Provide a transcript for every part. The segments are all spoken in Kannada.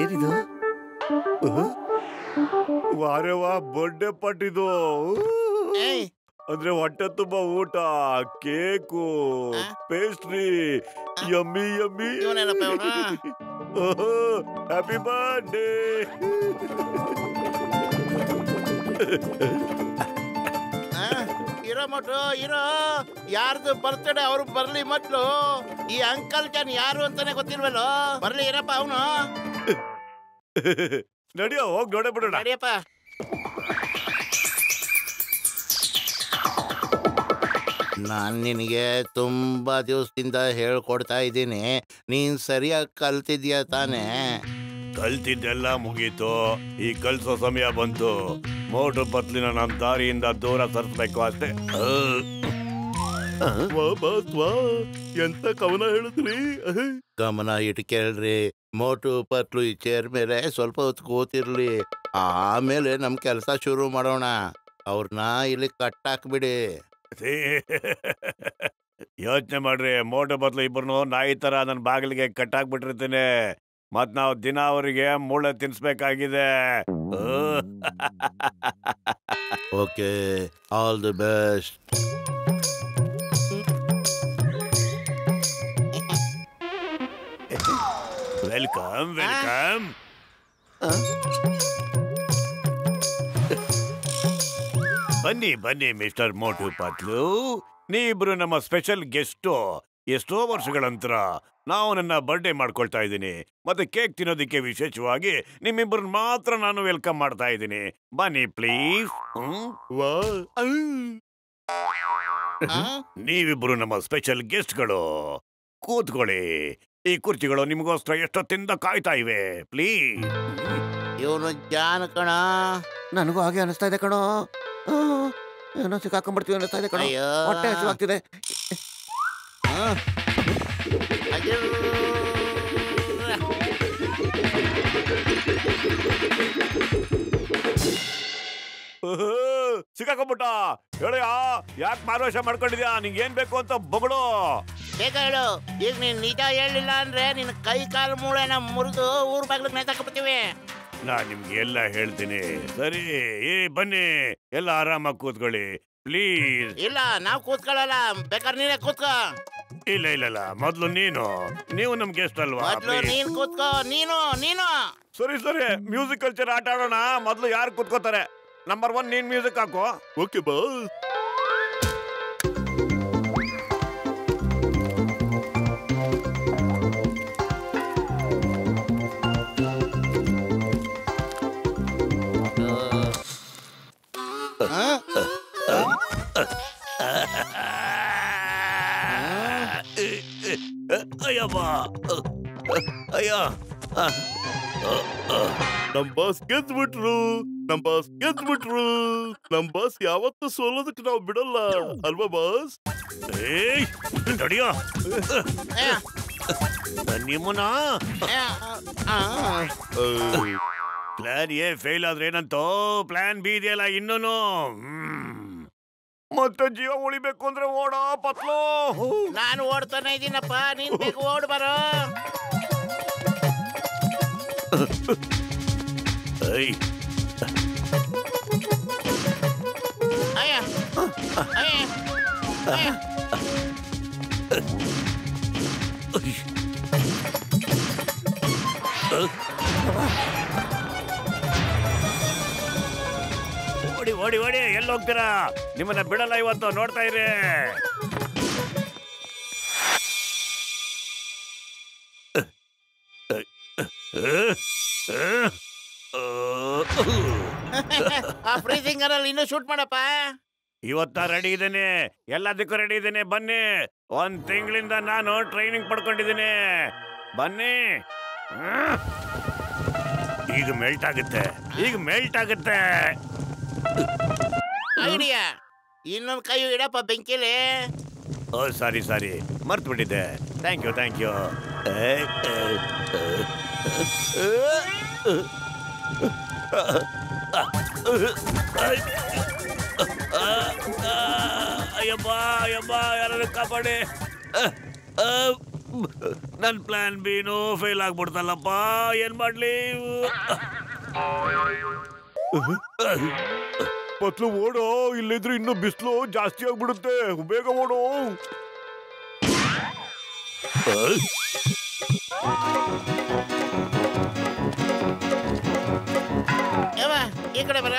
ಏನಿದು? ವಾರೆ ವಾ, ಬರ್ಡೇ ಪಾರ್ಟಿದು. ಅಂದ್ರೆ ಹೊಟ್ಟೆ ತುಂಬಾ ಊಟ, cake, pastry, yummy yummy. Happy birthday. ಇರೋ ಮಟ್ಲು ಇರೋ, ಯಾರ್ದು ಬರ್ತ್ಡೇ ಅವ್ರು ಬರ್ಲಿ ಮಟ್ಲು. ಈ ಅಂಕಲ್ ಜಾನ್ ಯಾರು ಅಂತಾನೆ ಗೊತ್ತಿಲ್ವಲ್ಲೋ. ಬರ್ಲಿ ಇರಪ್ಪ ಅವನು. ನಡಿಯೋ, ಹೋಗಿ ನೋಡೇ ಬಿಡೋಣ. ನಡಿಯಪ್ಪ. ನಾನು ನಿನಗೆ ತುಂಬಾ ದಿವಸದಿಂದ ಹೇಳ್ಕೊಡ್ತಾ ಇದ್ದೀನಿ, ನೀನ್ ಸರಿಯಾಗಿ ಕಲ್ತಿದ್ಯಾ ತಾನೇ? ಕಲ್ತಿದ್ದೆಲ್ಲ ಮುಗೀತು, ಈ ಕಲ್ಸೋ ಸಮಯ ಬಂತು. ಮೋಟು ಪತ್ಲಿನ ನಮ್ಮ ದಾರಿಯಿಂದ ದೂರ ಸರಿಸ್ಬೇಕು ಅಷ್ಟೇ. ಎಂತ ಕವನ ಹೇಳಿದ್ರಿ? ಗಮನ ಇಟ್ಟು ಕೇಳ್ರಿ. ಮೋಟು ಪತ್ಲು ಈ ಚೇರ್ ಮೇಲೆ ಸ್ವಲ್ಪ ಹೊತ್ತು ಕೂತಿರ್ಲಿ, ಆಮೇಲೆ ನಮ್ ಕೆಲಸ ಶುರು ಮಾಡೋಣ. ಅವ್ರನ್ನ ಇಲ್ಲಿ ಕಟ್ಟಾಕ್ಬಿಡಿ. ಯೋಚನೆ ಮಾಡ್ರಿ, ಮೋಟು ಪತ್ಲು ಇಬ್ಬರನ್ನು ನಾಯಿ ತರ ನನ್ನ ಬಾಗಿಲಿಗೆ ಕಟ್ಟಾಕ್ಬಿಟ್ಟಿರ್ತೀನಿ. ಮತ್ ನಾವು ದಿನ ಅವರಿಗೆ ಮೂಳೆ ತಿನ್ಸ್ಬೇಕಾಗಿದೆ. Okay, all the best. Welcome welcome. ಬನ್ನಿ ಬನ್ನಿ ಮಿಸ್ಟರ್ ಮೋಟು ಪತ್ಲು, ನೀವಿಬ್ರು ನಮ್ಮ ಸ್ಪೆಷಲ್ ಗೆಸ್ಟು. ಎಷ್ಟೋ ವರ್ಷಗಳ ನಂತರ ನಾವು ನನ್ನ ಬರ್ಡೇ ಮಾಡ್ಕೊಳ್ತಾ ಇದ್ದೀನಿ. ಮತ್ತೆ ಕೇಕ್ ತಿನ್ನೋದಿಕ್ಕೆ ವಿಶೇಷವಾಗಿ ನಿಮ್ಮಿಬ್ಬರನ್ನ ಮಾತ್ರ ನಾನು ವೆಲ್ಕಮ್ ಮಾಡ್ತಾ ಇದ್ದೀನಿ. ಬನ್ನಿ ಪ್ಲೀಸ್. ನೀವಿಬ್ರು ನಮ್ಮ ಸ್ಪೆಷಲ್ ಗೆಸ್ಟ್ಗಳು, ಕೂತ್ಕೊಳ್ಳಿ. ಈ ಕುರ್ಚಿಗಳು ನಿಮಗೋಸ್ಕರ ಎಷ್ಟೊತ್ತಿಂದ ಕಾಯ್ತಾ ಇವೆ. ಪ್ಲೀಸ್. ಇವನು ಜಾನ ಕಣ. ನನಗೂ ಹಾಗೆ ಅನಿಸ್ತಾ ಇದೆ ಕಣೋ. ಏನೋ ಸಿಕ್ಕಾಕೊಂಡ್ಬಿಡ್ತೀವಿ ಅನಿಸ್ತಾ ಇದೆ ಕಣೋ. ಹೊಟ್ಟೆ ಹಸಿವಾಗ್ತಿದೆ. ಸಿಕ್ಕಾಕೊಂಡ್ಬಿಟ್ಟ. ಹೇಳಯ್ಯ, ಯಾಕೆ ಮಾರುವೇಷ ಮಾಡ್ಕೊಂಡಿದ್ಯಾ? ನಿಂಗೆ ಏನ್ ಬೇಕು ಅಂತ ಬೊಗಳು. ಬೇಗ ಹೇಳು. ಈಗ ನೀನ್ ನಿಜ ಹೇಳಿಲ್ಲ ಅಂದ್ರೆ ನಿನ್ ಕೈ ಕಾಲು ಮೂಳೆನ ಮುರಿದು ಊರ್ ಬಾಗ್ಲಿಗೆ ನೇತಾಕ್ಬಿಡ್ತೀವಿ. ನಾನ್ ನಿಮ್ಗೆ ಎಲ್ಲ ಹೇಳ್ತೀನಿ. ಸರಿ, ಬನ್ನಿ, ಎಲ್ಲ ಆರಾಮಾಗಿ ಕೂತ್ಕೊಳ್ಳಿ ಪ್ಲೀಸ್. ಇಲ್ಲ, ನಾವ್ ಕೂತ್ಕೊಳ್ಳಲ್ಲ. ಬೇಕಾದ್ರೆ ನೀನೇ ಕೂತ್ಕೋ. ಇಲ್ಲ ಇಲ್ಲ ಇಲ್ಲ, ಮೊದ್ಲು ನೀವು ನಮ್ ಗೆಸ್ಟ್ ಅಲ್ವಾ? ನೀನ್ ಕೂತ್ಕೋ. ನೀನು ಸರಿ ಸರಿ, ಮ್ಯೂಸಿಕ್ ಕಲ್ಚರ್ ಆಟ ಆಡೋಣ. ಮೊದ್ಲು ಯಾರು ಕೂತ್ಕೋತಾರೆ? ನಂಬರ್ 1 ನೀನ್ ಮ್ಯೂಸಿಕ್ ಹಾಕೋ. Okay boss. ಅಯ್ಯವ್ವ, ಅಯ್ಯ, ನಮ್ ಬಾಸ್ ಗೆದ್ಬಿಟ್ರು. ನಮ್ ಬಾಸ್ ಯಾವತ್ತೂ ಸೋಲೋದಕ್ಕೆ ನಾವು ಬಿಡಲ್ಲ ಅಲ್ವಾ ಬಾಸ್? ನಡಿಯೋ ನಿಮ್ಮನ. ಪ್ಲಾನ್ ಎ ಫೇಲ್ ಆದ್ರೆ ಏನಂತೋ, ಪ್ಲಾನ್ ಬಿ ಇದೆಯಲ್ಲ ಇನ್ನೂನು. ಮತ್ತೆ ಜೀವ ಉಳಿಬೇಕು ಅಂದ್ರೆ ಓಡೋ ಪತ್ಲು. ನಾನು ಓಡ್ತಾನೆ ಇದ್ದೀನಪ್ಪ, ನೀನ್ ಬೇಗ ಓಡ್ ಬರೋ. ಓಡಿ ಓಡಿ ಓಡಿ, ಎಲ್ಲಿ ಹೋಗ್ತೀರಾ? ನಿಮ್ಮನ್ನ ಬಿಡಲ್ಲ ಇವತ್ತು, ನೋಡ್ತಾ ಇರಿ. ಆ ಫ್ರೀಜಿಂಗ್ ಅಲ್ಲಿ ಇನ್ನೂ ಶೂಟ್ ಮಾಡಪ್ಪ. ಇವತ್ತ ರೆಡಿ ಇದ್ದೇನೆ, ಎಲ್ಲದಕ್ಕೂ ರೆಡಿ ಇದ್ದೇನೆ. ಬನ್ನಿ, 1 ತಿಂಗಳಿಂದ ನಾನು ಟ್ರೈನಿಂಗ್ ಪಡ್ಕೊಂಡಿದ್ದೀನಿ. ಬನ್ನಿ. ಈಗ ಮೆಲ್ಟ್ ಆಗುತ್ತೆ. ಐಡಿಯಾ, ಇನ್ನೊಂದು ಕೈ ಇಡಪ್ಪ ಬೆಂಕಿಲಿ. ಓ ಸಾರಿ, ಮರ್ತು ಬಿಟ್ಟಿದ್ದೆ. Thank you. ಯಬ್ಬ ಯಬ್ಬ ಯಾರು ಕಾಪಾಡಿ. ನನ್ ಪ್ಲಾನ್ ಬಿನೂ ಫೇಲ್ ಆಗ್ಬಿಡ್ತಲ್ಲಪ್ಪ, ಏನ್ ಮಾಡ್ಲಿ? ಪತ್ಲು ಓಡೋ, ಇಲ್ಲಿದ್ರೆ ಇನ್ನು ಬಿಸಿಲು ಜಾಸ್ತಿ ಆಗ್ಬಿಡುತ್ತೆ, ಬೇಗ ಓಡೋ. ಈ ಕಡೆ ಬರ.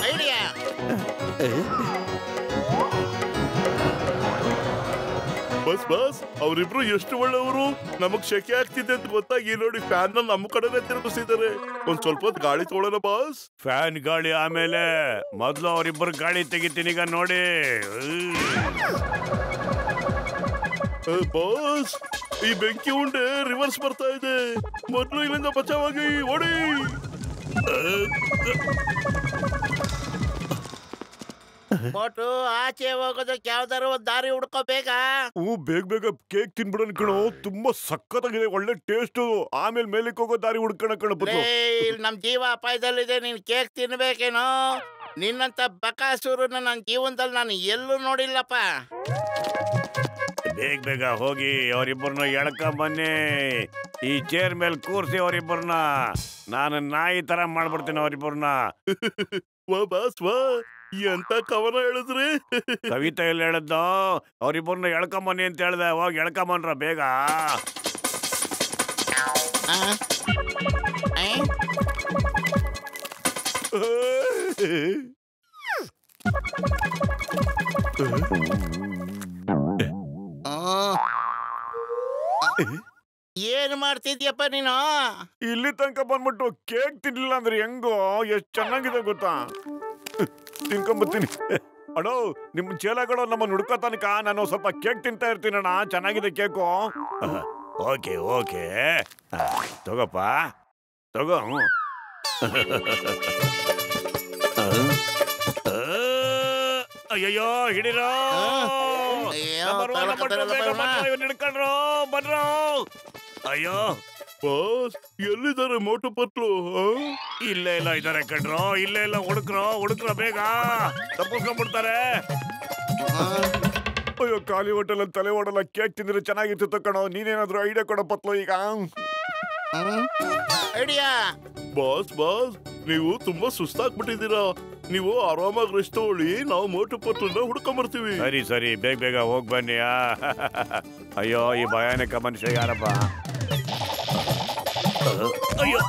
ಐಡಿಯಾ. ಬಸ್ ಅವರಿಬ್ರು ಎಷ್ಟು ಒಳ್ಳೆಯವರು. ನಮಗ್ ಶೆಕೆ ಆಗ್ತಿದೆ ಅಂತ ಗೊತ್ತಾಗಿ ನೋಡಿ ಫ್ಯಾನ್ ನಮ್ಮ ಕಡೆನೆ ತಿರುಗಿಸಿದ್ದಾರೆ. ಒಂದ್ ಸ್ವಲ್ಪ ಹೊತ್ತು ಗಾಳಿ ತೊಗೊಳ್ಳೋಣ ಬಾಸ್. ಫ್ಯಾನ್ ಗಾಳಿ ಆಮೇಲೆ, ಮೊದ್ಲು ಅವರಿಬ್ಬರು ಗಾಳಿ ತೆಗಿತೀನಿ ಈಗ ನೋಡಿ. ಬಾಸ್, ಈ ಬೆಂಕಿ ಉಂಡೆ ರಿವರ್ಸ್ ಬರ್ತಾ ಇದೆ. ಮೊದ್ಲು ಇಲ್ಲಿಂದ ಬಚಾವಾಗಿ ಓಡಿ. ಮೋಟು, ಆಚೆ ಹೋಗೋದಕ್ಕೆ ಯಾವ್ದಾರು ಒಂದ್ ದಾರಿ ಹುಡ್ಕೋಬೇಕ. ಬೇಗ ಬೇಗ ಕೇಕ್ ತಿನ್ಬಿಡೋಣ ಕಣೋ, ತುಂಬಾ ಸಖತ್ತಾಗಿದೆ, ಒಳ್ಳೆ ಟೇಸ್ಟ್. ಆಮೇಲೆ ಮೇಲಕ್ಕೆ ಹೋಗೋ ದಾರಿ ಹುಡ್ಕೋಣ ಕಣ. ನಮ್ ಜೀವ ಅಪಾಯದಲ್ಲಿದೆ, ನೀನ್ ಕೇಕ್ ತಿನ್ಬೇಕೇನೋ? ನಿನ್ನಂತ ಬಕಾಸೂರನ್ನ ನನ್ನ ಜೀವನದಲ್ಲಿ ನಾನು ಎಲ್ಲೂ ನೋಡಿಲ್ಲಪ್ಪ. ಬೇಗ ಬೇಗ ಹೋಗಿ ಅವರಿಬ್ಬರನ್ನ ಎಳ್ಕೊಂಡ್ ಬನ್ನಿ. ಈ ಚೇರ್ ಮೇಲೆ ಕೂರ್ಸಿ ಅವರಿಬ್ಬರನ್ನ. ನಾನು ನಾಯಿ ತರ ಮಾಡ್ಬಿಡ್ತೀನಿ ಅವರಿಬ್ಬರನ್ನ. ವಾ ಬಾಸ್ ವಾ, ಎಂತ ಕವನ ಹೇಳಿದ್ರಿ? ಕವಿತೆ ಎಲ್ಲ ಹೇಳದ್ದು, ಅವರಿಬ್ಬರನ್ನ ಎಳ್ಕೊಂಬನ್ನಿ ಅಂತ ಹೇಳ್ದೆ. ಹೋಗಿ ಎಳ್ಕೊಂಬನ್ರ ಬೇಗ. ಏನ್ ಮಾಡ್ತಿದ್ಯಪ್ಪ ನೀನು? ಇಲ್ಲಿ ತನಕ ಬಂದ್ಬಿಟ್ಟು ಕೇಕ್ ತಿನ್ಲಿಲ್ಲ ಅಂದ್ರೆ ಹೆಂಗೋ? ಎಷ್ಟ್ ಚೆನ್ನಾಗಿದೆ ಗೊತ್ತಾ? ತಿನ್ಕೊಂಬತ್ತೀನಿ. ಅಣ್ಣೋ, ನಿಮ್ ಚೇಲಗಳು ನಮ್ಮ ಹುಡ್ಕೋ ತನಕ ನಾನು ಸ್ವಲ್ಪ ಕೇಕ್ ತಿಂತಾ ಇರ್ತೀನಣ್ಣ. ಚೆನ್ನಾಗಿದೆ ಕೇಕು. ಓಕೆ ಓಕೆ, ತಗೋಪ್ಪ ತಗೋ. ಅಯ್ಯಯ್ಯೋ, ಹಿಡಿರೋ ಹಿಡ್ಕೊಂಡ್ರು ಬನ್ರೋ. ಅಯ್ಯೋ ಬಾಸ್, ಎಲ್ಲಿದ್ದಾರೆ ಮೋಟು ಪತ್ಲು? ಇಲ್ಲೇ ಇಲ್ಲ ಇದಾರೆ ಕಣ್ರೋ, ಇಲ್ಲೇ ಇಲ್ಲ. ಹುಡುಕ್ರೋ ಬೇಗ, ತಪ್ಪಿಸ್ಕೊಂಡ್ಬಿಡ್ತಾರೆ. ಅಯ್ಯೋ, ಖಾಲಿ ಹೋಟೆಲ್ ಅಲ್ಲಿ ತಲೆ ಓಡಲ್ಲ. ಕೇಕ್ ತಿಂದ್ರೆ ಚೆನ್ನಾಗಿತ್ತು ಕಣೋ. ನೀನೇನಾದ್ರೂ ಐಡಿಯಾ ಕೊಡೋ ಪತ್ಲು ಈಗ. ಐಡಿಯಾ? ಬಾಸ್ ನೀವು ತುಂಬಾ ಸುಸ್ತಾಗ್ಬಿಟ್ಟಿದ್ದೀರಾ. ನೀವು ಆರಾಮಾಗಿ ರೆಸ್ಟ್ ತಗೊಳ್ಳಿ, ನಾವು ಮೋಟು ಪತ್ಲನ್ನ ಹುಡ್ಕೊಂಬರ್ತೀವಿ. ಸರಿ ಬೇಗ ಬೇಗ ಹೋಗ್ ಬನ್ನಿ. ಅಯ್ಯೋ, ಈ ಭಯಾನಕ ಮನುಷ್ಯ ಯಾರಪ್ಪ? ಅಯ್ಯೋ,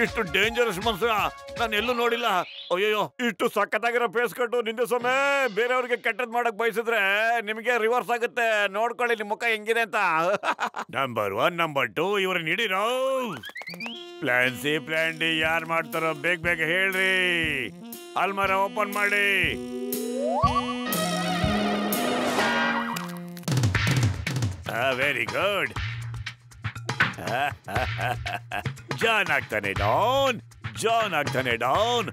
ಇಷ್ಟು ಡೇಂಜರಸ್ ಮನುಷ್ಯ ನಾನು ಎಲ್ಲೂ ನೋಡಿಲ್ಲ. ಅಯ್ಯೋ, ಇಷ್ಟು ಸಖತ್ತಾಗಿರೋ ಫೇಸ್ ಕಟ್ಟು ನಿಂದೆ ಸೊಮ್ಮೆ ಬೇರೆಯವ್ರಿಗೆ ಕೆಟ್ಟದ್ ಮಾಡಕ್ ಬಯಸಿದ್ರೆ ನಿಮಗೆ ರಿವರ್ಸ್ ಆಗುತ್ತೆ. ನೋಡ್ಕೊಳ್ಳಿ ನಿಮ್ ಮುಖ ಹೆಂಗಿದೆ ಅಂತ. ನಂಬರ್ 1 ನಂಬರ್ 2 ಇವ್ರನ್ನ ಹಿಡೀರೋ. ಪ್ಲಾನ್ ಸಿ ಪ್ಲಾನ್ ಡಿ ಯಾರು ಮಾಡ್ತಾರೋ ಬೇಗ ಬೇಗ ಹೇಳ್ರಿ. ಅಲ್ಮಾರ ಓಪನ್ ಮಾಡಿ. Very good. ಜಾನ್ ಆಗ್ತಾನೆ ಡೌನ್.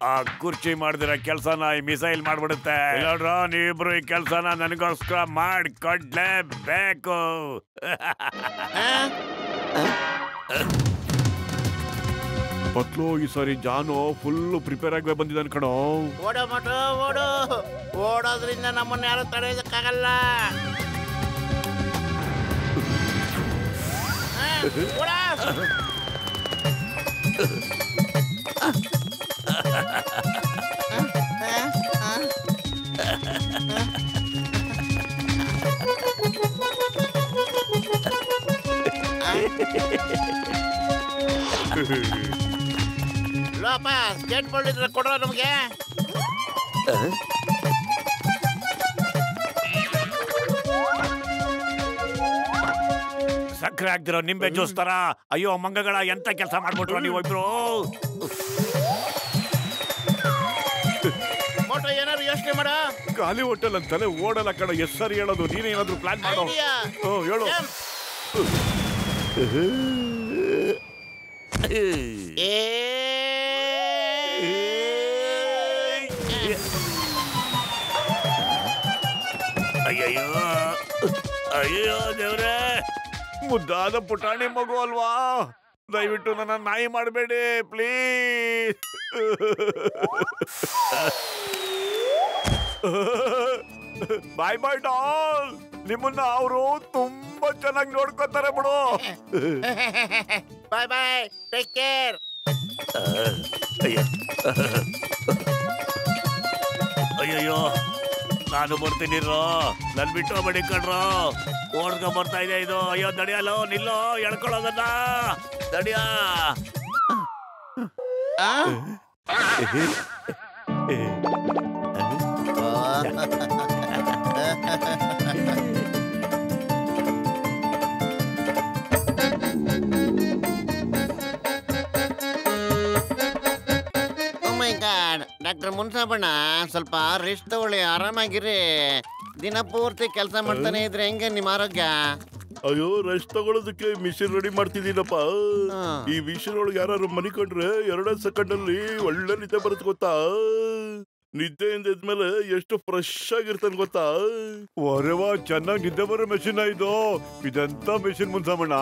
ಆ ಕುರ್ಚಿ ಮಾಡಿದಿರೋ ಕೆಲ್ಸನ ಈ ಮಿಸೈಲ್ ಮಾಡ್ಬಿಡುತ್ತೆ. ನೋಡ್ರ, ನೀವಿಬ್ರು ಈ ಕೆಲ್ಸನ ನನಗೋಸ್ಕರ ಮಾಡಿಕೊಡ್ಲೇಬೇಕು. ಪತ್ಲು, ಈ ಸಾರಿ ಜಾನು ಫುಲ್ ಪ್ರಿಪೇರ್ ಆಗಿ ಬಂದಿದ್ದಾನೆ ಕಣೋ. ಓಡೋ ಮೋಟು, ಓಡೋದ್ರಿಂದ ನಮ್ಮನ್ನ ಯಾರು ತಡೆಯೋದಕ್ಕಾಗಲ್ಲ. ಲೋಪ ಸ್ಕೇಟ್ ಬೋರ್ಡ್ ಇದ್ರೆ ಕೊಡ್ರ ನಮಗೆ. ಸಕ್ಕರೆ ಆಗ್ದಿರೋ ನಿಂಬೆ ಜ್ಯೂಸ್ ತರ. ಅಯ್ಯೋ ಮಂಗಗಳ, ಎಂತ ಕೆಲಸ ಮಾಡ್ಬಿಟ್ರು ನೀವು ಇಬ್ರು. ಮೋಟೋ, ಏನಾದ್ರು ಯೋಚನೆ ಮಾಡ. ಖಾಲಿ ಹೋಟೆಲ್ ಅಂತಾನೆ ಓಡಲ್ಲ ಕಣ. ಎಸ್ ಸರಿ ಹೇಳೋದು, ನೀನೇನಾದ್ರು ಪ್ಲಾನ್ ಮಾಡೋ. ಹೇಳು. ಅಯ್ಯಯ್ಯೋ ಅಯ್ಯೋ ದೇವ್ರೆ, ಮುದ್ದಾದ ಪುಟಾಣಿ ಮಗು ಅಲ್ವಾ, ದಯವಿಟ್ಟು ನನ್ನ ನಾಯಿ ಮಾಡಬೇಡಿ ಪ್ಲೀಸ್. ಬಾಯ್ ಬಾಯ್ ಡಾಲ್, ನಿಮ್ಮನ್ನ ಅವರು ತುಂಬಾ ಚೆನ್ನಾಗಿ ನೋಡ್ಕೋತಾರೆ ಬಿಡು. ಬಾಯ್ ಬಾಯ್, ಟೇಕ್ ಕೇರ್. ಅಯ್ಯಯ್ಯೋ, ನಾನು ಬರ್ತೀನಿ ನನ್ ಬಿಟ್ಟು ಬಡಿ ಕಣ್ರೋ, ಓಡ್ಕೊಂಡ್ ಬರ್ತಾ ಇದೆ ಇದು. ಅಯ್ಯೋ ನಡಿಯಲ್ಲೋ, ನಿಲ್ಲೋ, ಎಳ್ಕೊಳ್ಳೋದನ್ನ ನಡಿಯ. ಡಾಕ್ಟರ್ ಮುನ್ಸಾಬಣ್ಣ, ಸ್ವಲ್ಪ ರೆಸ್ಟ್ ತಗೊಳ್ಳಿ, ಆರಾಮಾಗಿರಿ. ದಿನ ಪೂರ್ತಿ ಕೆಲಸ ಮಾಡ್ತಾನೆ ಇದ್ರೆ ಹೆಂಗೆ ನಿಮ್ಮ ಆರೋಗ್ಯ? ಅಯ್ಯೋ, ರೆಸ್ಟ್ ತಗೊಳ್ಳೋದಕ್ಕೆ ಮಿಷಿನ್ ರೆಡಿ ಮಾಡ್ತಿದ್ದೀನಪ್ಪ. ಈ ಮಿಷಿನ್ ಒಳಗೆ ಯಾರು ಮನಿಕೊಂಡ್ರೆ 2 ಸೆಕೆಂಡ್ ಅಲ್ಲಿ ಒಳ್ಳೆ ನಿದ್ದೆ ಬರುತ್ತೆ ಗೊತ್ತಾ. ನಿದ್ದೆಯಿಂದ ಎದ್ಮೇಲೆ ಎಷ್ಟು ಫ್ರೆಶ್ ಆಗಿರ್ತಾನೆ ಗೊತ್ತಾ. ಒರೆವಾ, ಚೆನ್ನಾಗಿ ನಿದ್ದೆ ಬರೋ ಮೆಷಿನ್ ಇದು. ಇದಂತ ಮೆಷಿನ್ ಮುನ್ಸಮ್ಮಣ್ಣ,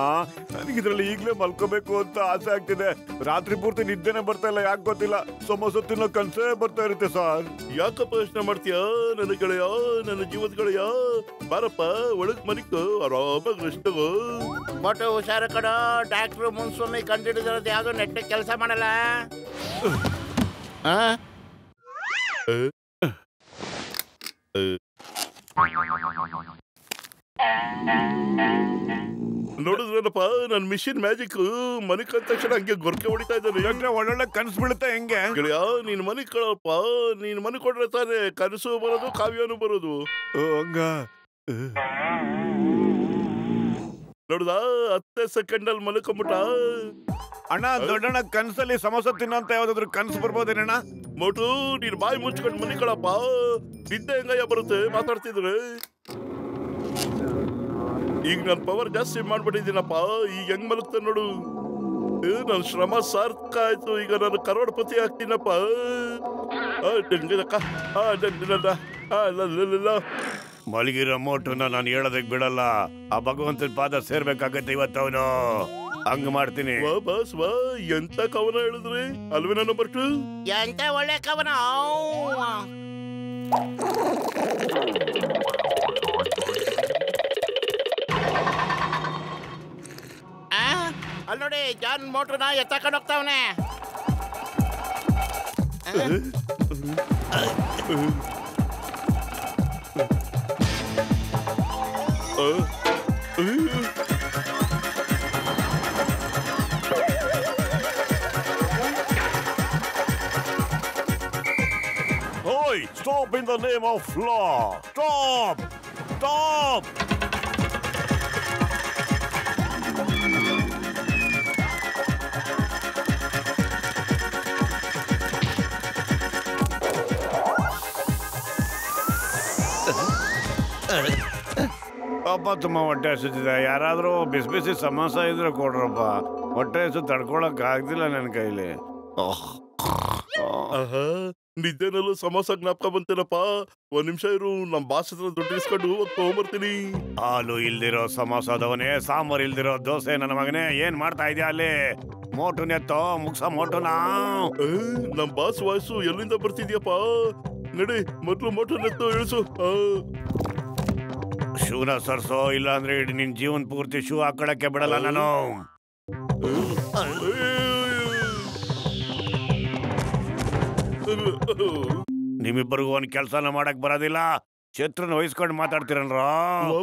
ನನಗಿದ್ರಲ್ಲಿ ಈಗ್ಲೇ ಮಲ್ಕೋಬೇಕು ಅಂತ ಆಸೆ ಆಗ್ತಿದೆ. ರಾತ್ರಿ ಪೂರ್ತಿ ನಿದ್ದೆನೆ ಬರ್ತಾ ಇಲ್ಲ, ಯಾಕೆ ಗೊತ್ತಿಲ್ಲ. ಸಮೋಸ ತಿನ್ನೋ ಕನ್ಸೇ ಬರ್ತಾ ಇರುತ್ತೆ ಸರ್. ಯಾಕಪ್ಪ ಯೋಚನೆ ಮಾಡ್ತೀಯ ನನ್ನ ಗೆಳೆಯ, ನನ್ನ ಜೀವದ ಗೆಳೆಯ? ಬಾರಪ್ಪ ಒಳಗ್ ಮನಿಕೋ, ಆರಾಮಾಗಿ ರೆಸ್ಟ್ ತಗೋ. ಮೊಟ್ಟು ಹುಷಾರ ಕಡೋ, ಡಾಕ್ಟ್ರು ಮುನ್ಸ್ವಾಮಿ ಕಂಡಿಡಿದಿರೋದು ಯಾವ್ದು ನೆಟ್ಟಗೆ ಕೆಲಸ ಮಾಡಲ್ಲ. ನೋಡಿದ್ರೇನಪ್ಪ ನನ್ ಮಿಷಿನ್ ಮ್ಯಾಜಿಕ್. ಮನಿ ಕಂಡ ತಕ್ಷಣ ಹಂಗೆ ಗೊರ್ಕೆ ಹೊಡಿತಾ ಇದ್ದಾನೆ. ಒಳ್ಳೊಳ್ಳೆ ಕನ್ಸು ಬೀಳುತ್ತೆ ಹೆಂಗೆ? ಗೆಳೆಯ, ನೀನ್ ಮನಿ ಕಳಪ್ಪ. ನೀನ್ ಮನಿ ಕೊಡ್ರೆ ತಾನೆ ಕನಸು ಬರೋದು, ಕಾವ್ಯನೂ ಬರೋದು. ಹಂಗ ನೋಡ್ದ, 10 ಸೆಕೆಂಡ್ ಅಲ್ಲಿ ಮಲ್ಕೊಂಬಿಟ್ಟ. ಅಣ್ಣ, ದೊಡ್ಡಣ್ಣ ಕನ್ಸಲ್ಲಿ ಸಮೋಸ ತಿನ್ನೋಂತ ಯಾವ್ದಾದ್ರು ಕನ್ಸು ಬರ್ಬೋದೇನಣ್ಣ? ಮೋಟು, ನೀನ್ ಬಾಯಿ ಮುಚ್ಕೊಂಡು ಮನಿ ಕಳಪ್ಪ. ನಿದ್ದೆ ಹೆಂಗಯ್ಯ ಬರುತ್ತೆ ಮಾತಾಡ್ತಿದ್ರೆ. ಈಗ ನನ್ ಪವರ್ ಜಾಸ್ತಿ ಮಾಡ್ಬಿಟ್ಟಿದ್ದೀನಪ್ಪ. ಈಗ ಹೆಂಗ್ ಮಲಗ್ತಾನೆ ನೋಡು. ನನ್ ಶ್ರಮ ಸಾರ್ಥಕ ಆಯ್ತು. ಈಗ ನಾನು ಕರೋಡ್ಪತಿ ಆಗ್ತೀನಪ್ಪ. ಮಲಗಿರೋ ಮೋಟುನ ನಾನು ಹೇಳೋದಕ್ ಬಿಡಲ್ಲ. ಆ ಭಗವಂತನ ಪಾದ ಸೇರ್ಬೇಕಾಗತ್ತೆ ಇವತ್ತವನು. ಹಂಗ ಮಾಡ್ತೀನಿ. ಬಸ್ ವಾ, ಎಂತ ಕವನ ಹೇಳಿದ್ರಿ ಅಲ್ವೇನ ನಂಬರ್ 2? ಎಂತ ಒಳ್ಳೆ ಕವನ. ಅಲ್ಲಿ ನೋಡಿ, John ಮೋಟ್ರನ ಎತ್ತಕೊಂಡು ಹೋಗ್ತಾವನೆ. Oi, stop in the name of law. Stop! Stop! ಅಪ್ಪ, ತುಂಬಾ ಹೊಟ್ಟೆ ಹಸುತ್ತಿದೆ. ಯಾರಾದ್ರೂ ಬಿಸಿ ಬಿಸಿ ಸಮೋಸ ಇದ್ರೆ ಕೊಡ್ರಪ್ಪ. ಹೊಟ್ಟೆ ಹಸು ತಡ್ಕೊಳಕ್ ಆಗ್ತಿಲ್ಲ ನನ್ನ ಕೈಲಿ. ನಿದ್ದೆನಲ್ಲೂ ಸಮೋಸ ಜ್ಞಾಪಕ ಬಂತೇನಪ್ಪ. 1 ನಿಮಿಷ ಇರು, ನಮ್ ಬಾಸ್ ಹತ್ರ ದುಡ್ಡು ಇಸ್ಕೊಂಡು ತಗೊಂಬರ್ತೀನಿ. ಹಾಲು ಇಲ್ದಿರೋ ಸಮೋಸದವನೇ, ಸಾಂಬಾರ್ ಇಲ್ದಿರೋ ದೋಸೆ. ನನ್ನ ಮಗನೇ, ಏನ್ ಮಾಡ್ತಾ ಇದೆಯಾ ಅಲ್ಲಿ? ಮೋಟು ನೆತ್ತೋ, ಮುಗ್ಸ ಮೋಟುನಾ. ನಮ್ ಬಾಸ್ ವಾಯ್ಸು ಎಲ್ಲಿಂದ ಬರ್ತಿದ್ಯಪ್ಪ? ನಡಿ, ಮೊದ್ಲು ಮೋಟು ನೆತ್ತು ಇಳಿಸು. ಶೂನ ಸರ್ಸೋ, ಇಲ್ಲ ಅಂದ್ರೆ ಇಡೀ ನಿನ್ ಜೀವನ್ ಪೂರ್ತಿ ಶೂ ಹಾಕೊಳಕ್ಕೆ ಬಿಡಲ್ಲ ನಾನು. ನಿಮ್ಮಿಬ್ಬರಿಗೂ ಒಂದ್ ಕೆಲ್ಸನ ಮಾಡಕ್ ಬರೋದಿಲ್ಲ. ಛತ್ರನ ವಹಿಸ್ಕೊಂಡು ಮಾತಾಡ್ತಿರಲ್ರ.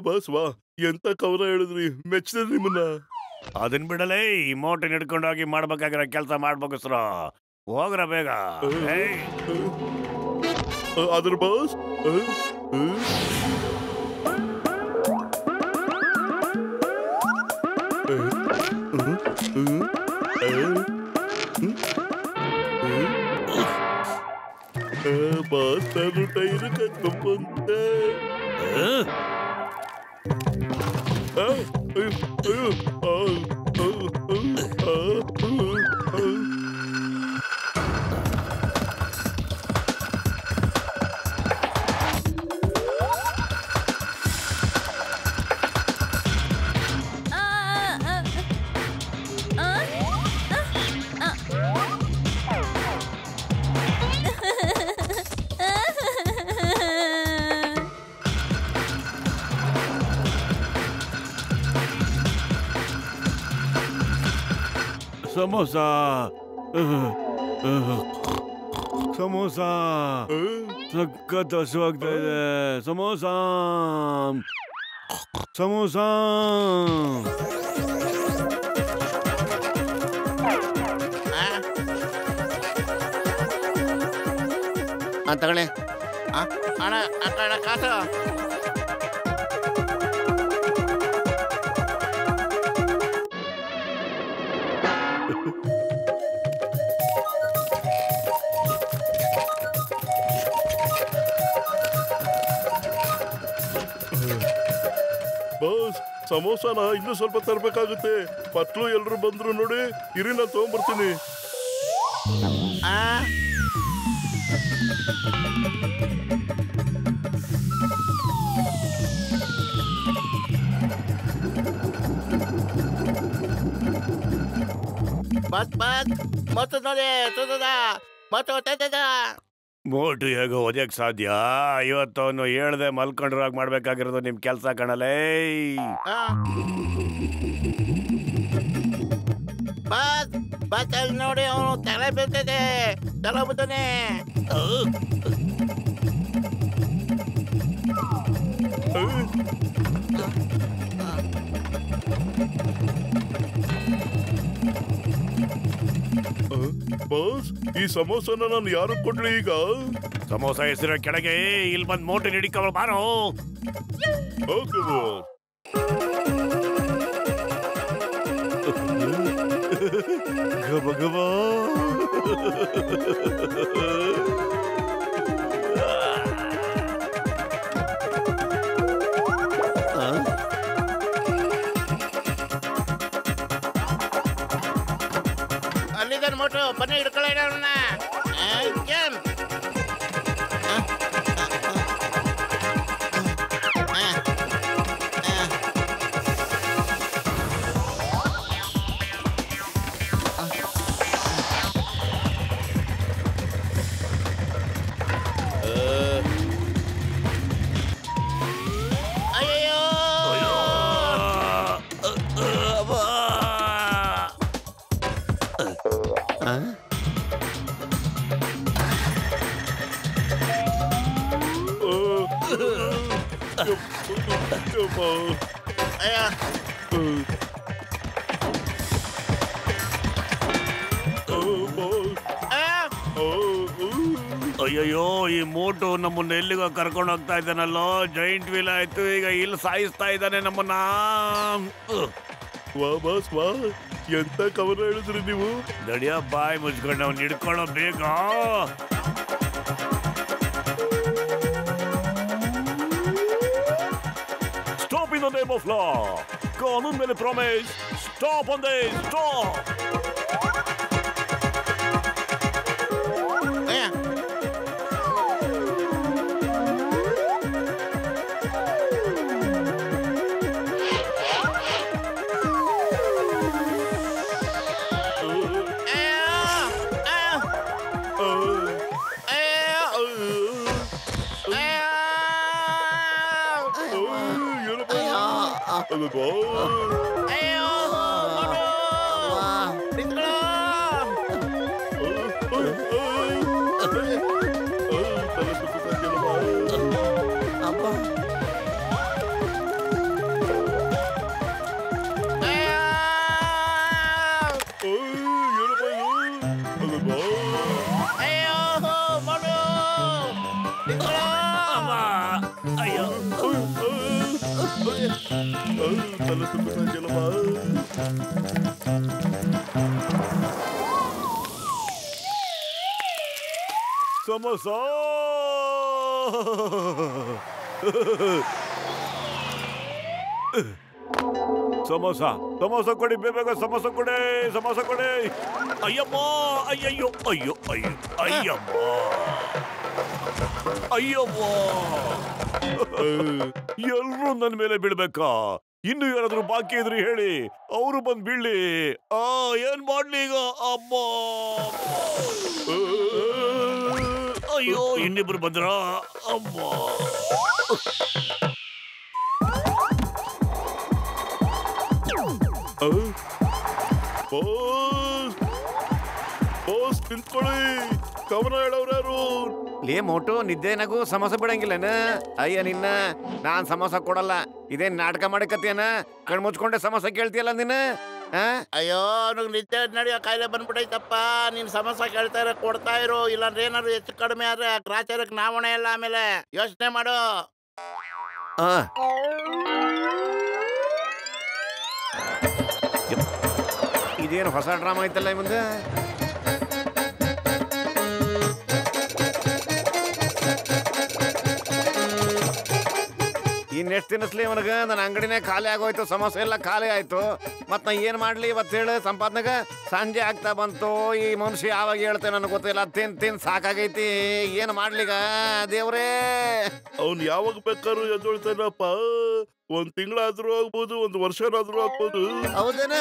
ಬಾಸ್ ವಾ, ಎಂತ ಕವನ ಹೇಳಿದ್ರಿ, ಮೆಚ್ಚಿದೆ ನಿಮ್ಮನ್ನ. ಅದನ್ ಬಿಡಲೇ, ಈ ಮೋಟನ್ ಹಿಡ್ಕೊಂಡೋಗಿ ಮಾಡ್ಬೇಕಾಗಿರೋ ಕೆಲ್ಸ ಮಾಡ್ಬೇಕಸ್ರ. ಹೋಗ್ರ ಬೇಗ. ಅದ್ರ ಬಾಸ್ ಬಾಸ್ ನಾನು ಟೈರು ಕತ್ಕೊಂಡ್ಬಂತ. ಸಮೋಸ ಸಮೋಸ ಸಖತ್ ಹಸುವಾಗ್ತಾ ಇದೆ. ಸಮೋಸ ಸಮೋಸ ತಗೊಳ್ಳಿ. ಅಣ್ಣ ಅಣ್ಣ ಕಾಸು. ಬಾಸ್ ಸಮೋಸಾನ ಇನ್ನೂ ಸ್ವಲ್ಪ ತರಬೇಕಾಗುತ್ತೆ. ಪಟ್ಲು ಎಲ್ರು ಬಂದ್ರು ನೋಡಿ. ಇರಿ ನಾನು ತಗೊಂಡ್ಬರ್ತೀನಿ. ಮತ್ತು ನೋಡಿ ಮತ್ತು ಮೋಟು ಹೇಗೋ ಓದ್ಯಕ್ ಸಾಧ್ಯ? ಇವತ್ತು ಅವನು ಹೇಳ್ದೆ ಮಲ್ಕೊಂಡ್ರಾಗ ಮಾಡ್ಬೇಕಾಗಿರೋದು ನಿಮ್ ಕೆಲ್ಸ ಕಣಲೇ. ಬಸ್ ನೋಡಿ ಅವನು ತಲೆ ಬೀಳ್ತದೆ. ತಲೆ ಬಿದ್ದಾನೆ. ಬಾಸ್ ಈ ಸಮೋಸನ ನಾನು ಯಾರು ಕೊಡ್ಲಿ ಈಗ? ಸಮೋಸ ಹೆಸರ ಕೆಳಗೆ ಇಲ್ಲಿ ಬಂದ್ ಮೋಟು ಹಿಡಿಕವ ಬಾರೋ. Okay boss. ಗಬ ಗಬ ಅಲ್ಲಿದ್ದಾನೆ ಮೋಟು. ಬನ್ನಿ ಹಿಡ್ಕೊಳ್ಳೋಣ ಅವನ್ನ. ಅಯ್ಯಯ್ಯೋ, ಈ ಮೋಟು ನಮ್ಮನ್ನ ಎಲ್ಲಿಗೋ ಕರ್ಕೊಂಡು ಹೋಗ್ತಾ ಇದ್ದಾನಲ್ಲೋ. ಜೈಂಟ್ ವೀಲ್ ಆಯ್ತು, ಈಗ ಇಲ್ಲಿ ಸಾಯಿಸ್ತಾ ಇದ್ದಾನೆ ನಮ್ಮನ್ನ. ವಾ ಬಾಸ್ ವಾ, ಎಂತ ಕವನ ಹೇಳಿದ್ರಿ ನೀವು? ದಡಿಯ ಬಾಯಿ ಮುಚ್ಕೊಂಡು ಅವ್ನು ಹಿಡ್ಕೊಳ್ಳೋ ಬೇಗ. Stop in the name of law. ಕಾನೂನ್ ಮೇಲೆ promise. Stop on they stop. Samosa samosa samosa ಕೊಡಿ, ಬೇಗ ಸಮೋಸ ಕೊಡಿ, ಸಮೋಸ ಕೊಡಿ. ಅಯ್ಯಮ್ಮ, ಅಯ್ಯಯ್ಯೋ, ಅಯ್ಯೋ ಅಯ್ಯೋ, ಅಯ್ಯಮ್ಮ, ಅಯ್ಯಮ್ಮ. ಎಲ್ರೂ ನನ್ನ ಮೇಲೆ ಬೀಳ್ಬೇಕಾ? ಇನ್ನು ಯಾರಾದ್ರೂ ಬಾಕಿ ಇದ್ರಿ ಹೇಳಿ, ಅವರು ಬಂದ್ ಬೀಳ್ಲಿ. ಏನ್ ಮಾಡ್ಲಿ ಈಗ? ಅಮ್ಮ, ಅಯ್ಯೋ, ಇನ್ನಿಬ್ರು ಬಂದ್ರ. ಅಮ್ಮ, ಬಾಸ್ ಕವನ ಹೇಳೋರ್ಯಾರು? ಲೇ ಮೋಟು ನಿದ್ದೆನಾಗೂ ಸಮೋಸ ಬಿಡಂಗಿಲ್ಲನ? ಅಯ್ಯ ನಿನ್ನ, ನಾನ್ ಸಮೋಸ ಕೊಡಲ್ಲ. ಇದೇನ್ ನಾಟಕ ಮಾಡಕತ್ತೇನ? ಕಣ್ ಮುಚ್ಕೊಂಡೆ ಸಮೋಸ ಕೇಳ್ತಿಯಲ್ಲ ನೀನು? ಅಯ್ಯೋ ಅವ್ನಿಗೆ ನಿದ್ದೆ ನಡೆಯೋ ಕಾಯಿಲೆ ಬಂದ್ಬಿಟ್ಟೈತಪ್ಪ. ನೀನ್ ಸಮಸ್ಯೆ ಕೇಳ್ತಾ ಇರೋ ಕೊಡ್ತಾ ಇರೋ, ಇಲ್ಲಾಂದ್ರೆ ಏನಾದ್ರು ಹೆಚ್ಚು ಕಡಿಮೆ ಆದ್ರೆ ಗ್ರಾಚಾರಕ್ಕೆ ನಾವಣೆ ಇಲ್ಲ. ಆಮೇಲೆ ಯೋಚನೆ ಮಾಡು. ಇದೇನು ಹೊಸ ಡ್ರಾಮಾ ಐತಲ್ಲ ಮುಂದೆ? ಇನ್ನೆಷ್ಟು ತಿನ್ನಿಸ್ಲಿ ಅವನಿಗ? ನನ್ನ ಅಂಗಡಿನೇ ಖಾಲಿ ಆಗೋಯ್ತು, ಸಮೋಸೆ ಎಲ್ಲ ಖಾಲಿ ಆಯ್ತು. ಮತ್ ನಾ ಏನ್ ಮಾಡ್ಲಿ ಇವತ್ತು ಹೇಳು? ಸಂಪಾದನೆಗ ಸಂಜೆ ಆಗ್ತಾ ಬಂತು. ಈ ಮನುಷ್ಯ ಯಾವಾಗ ಹೇಳ್ತೇನೆ ನನಗೆ ಗೊತ್ತಿಲ್ಲ. ತಿನ್ ಸಾಕಾಗೈತಿ. ಏನ್ ಮಾಡ್ಲಿಗ ದೇವ್ರೇ? ಅವ್ನ್ ಯಾವಾಗ ಬೇಕಾದ್ರೂ ಎದ್ದೊಳ್ತಾನಪ್ಪ. ಒಂದ್ ತಿಂಗಳಾದ್ರೂ ಆಗ್ಬೋದು, ಒಂದ್ ವರ್ಷನಾದ್ರೂ ಆಗ್ಬೋದು. ಹೌದೇನ?